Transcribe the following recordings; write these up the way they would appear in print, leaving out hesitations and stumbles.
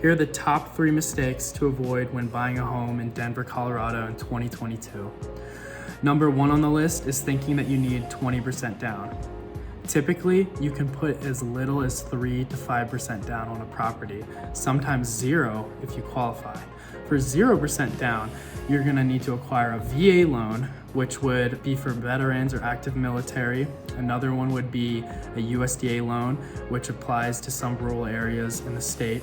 Here are the top 3 mistakes to avoid when buying a home in Denver, Colorado in 2022. Number 1 on the list is thinking that you need 20% down. Typically, you can put as little as 3 to 5% down on a property, sometimes 0 if you qualify. For 0% down, you're gonna need to acquire a VA loan, which would be for veterans or active military. Another one would be a USDA loan, which applies to some rural areas in the state.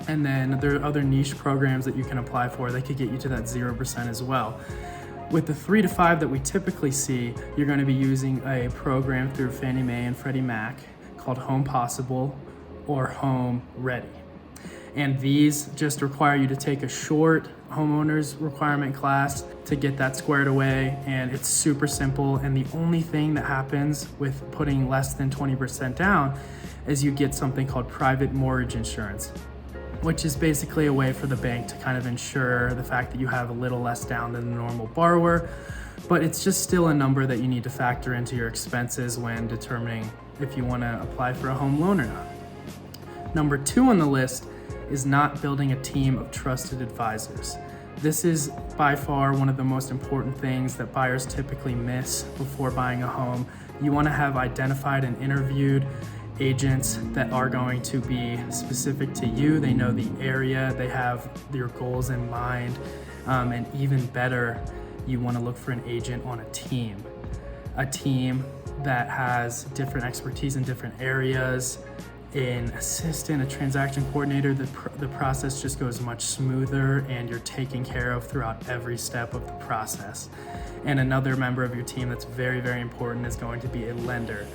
And then there are other niche programs that you can apply for that could get you to that 0% as well. With the 3 to 5 that we typically see, you're going to be using a program through Fannie Mae and Freddie Mac called Home Possible or Home Ready. And these just require you to take a short homeowners requirement class to get that squared away, and it's super simple. And the only thing that happens with putting less than 20% down is you get something called private mortgage insurance, which is basically a way for the bank to kind of ensure the fact that you have a little less down than the normal borrower, but it's just still a number that you need to factor into your expenses when determining if you want to apply for a home loan or not. Number 2 on the list is not building a team of trusted advisors. This is by far one of the most important things that buyers typically miss before buying a home. You want to have identified and interviewed agents that are going to be specific to you. They know the area, they have your goals in mind, and even better, you want to look for an agent on a team that has different expertise in different areas. An assistant, a transaction coordinator, the process just goes much smoother and you're taken care of throughout every step of the process. And another member of your team that's very, very important is going to be a lender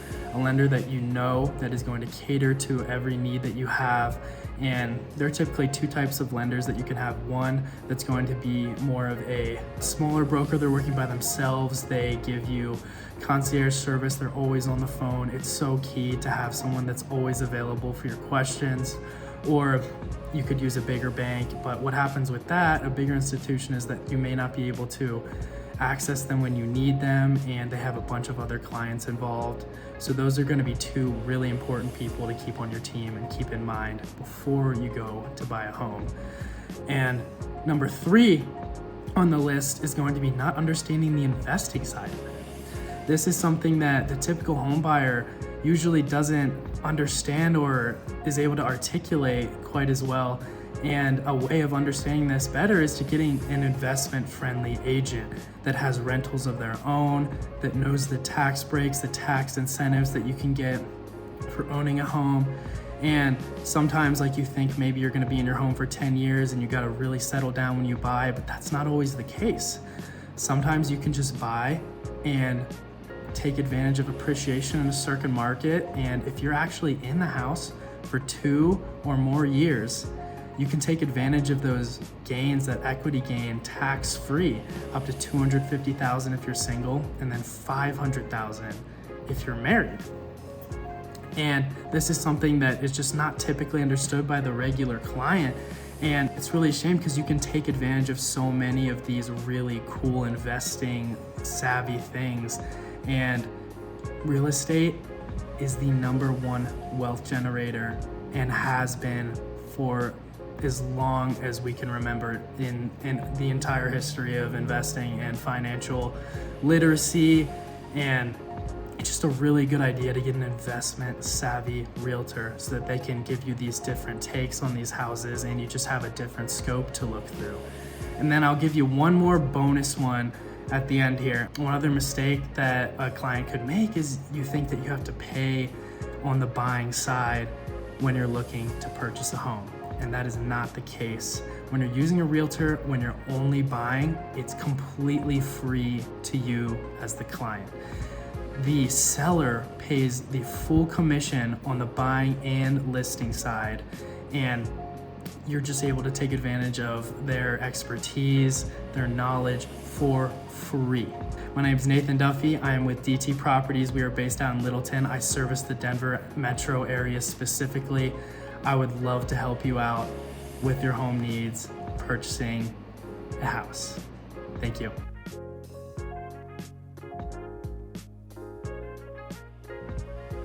that you know that is going to cater to every need that you have. And there are typically 2 types of lenders that you can have. One that's going to be more of a smaller broker. They're working by themselves. They give you concierge service. They're always on the phone. It's so key to have someone that's always available for your questions. Or you could use a bigger bank, but what happens with that, a bigger institution, is that you may not be able to access them when you need them, and they have a bunch of other clients involved. So those are going to be 2 really important people to keep on your team and keep in mind before you go to buy a home. And number 3 on the list is going to be not understanding the investing side of it. This is something that the typical home buyer usually doesn't understand or is able to articulate quite as well. And a way of understanding this better is to getting an investment-friendly agent that has rentals of their own, that knows the tax breaks, the tax incentives that you can get for owning a home. And sometimes, like, you think maybe you're gonna be in your home for 10 years and you gotta really settle down when you buy, but that's not always the case. Sometimes you can just buy and take advantage of appreciation in a certain market. And if you're actually in the house for 2 or more years, you can take advantage of those gains, that equity gain, tax-free, up to $250,000 if you're single, and then $500,000 if you're married. And this is something that is just not typically understood by the regular client. And it's really a shame because you can take advantage of so many of these really cool investing savvy things. And real estate is the number 1 wealth generator and has been for as long as we can remember in the entire history of investing and financial literacy. And it's just a really good idea to get an investment savvy realtor so that they can give you these different takes on these houses and you just have a different scope to look through. And then I'll give you one more bonus one at the end here. One other mistake that a client could make is you think that you have to pay on the buying side when you're looking to purchase a home. And that is not the case. When you're using a realtor, when you're only buying, it's completely free to you as the client. The seller pays the full commission on the buying and listing side, and you're just able to take advantage of their expertise, their knowledge for free. My name is Nathan Duffy. I am with DT Properties. We are based out in Littleton. I service the Denver metro area specifically. I would love to help you out with your home needs, purchasing a house. Thank you.